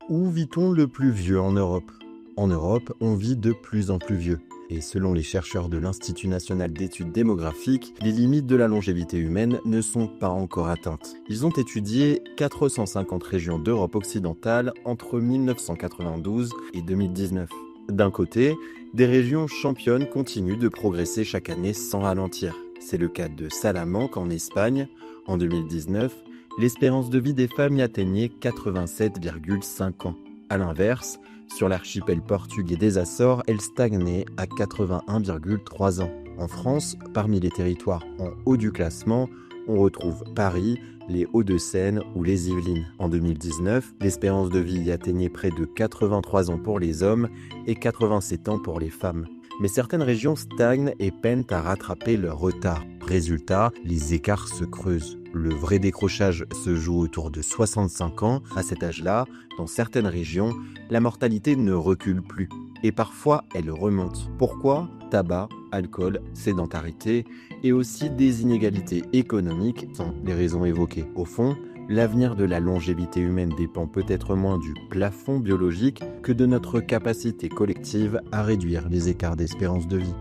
Où vit-on le plus vieux en Europe? En Europe, on vit de plus en plus vieux. Et selon les chercheurs de l'Institut national d'études démographiques, les limites de la longévité humaine ne sont pas encore atteintes. Ils ont étudié 450 régions d'Europe occidentale entre 1992 et 2019. D'un côté, des régions championnes continuent de progresser chaque année sans ralentir. C'est le cas de Salamanque en Espagne. En 2019, l'espérance de vie des femmes y atteignait 87,5 ans. A l'inverse, sur l'archipel portugais des Açores, elle stagnait à 81,3 ans. En France, parmi les territoires en haut du classement, on retrouve Paris, les Hauts-de-Seine ou les Yvelines. En 2019, l'espérance de vie y atteignait près de 83 ans pour les hommes et 87 ans pour les femmes. Mais certaines régions stagnent et peinent à rattraper leur retard. Résultat, les écarts se creusent. Le vrai décrochage se joue autour de 65 ans. À cet âge-là, dans certaines régions, la mortalité ne recule plus. Et parfois, elle remonte. Pourquoi? Tabac, alcool, sédentarité et aussi des inégalités économiques sont les raisons évoquées. Au fond, l'avenir de la longévité humaine dépend peut-être moins du plafond biologique que de notre capacité collective à réduire les écarts d'espérance de vie.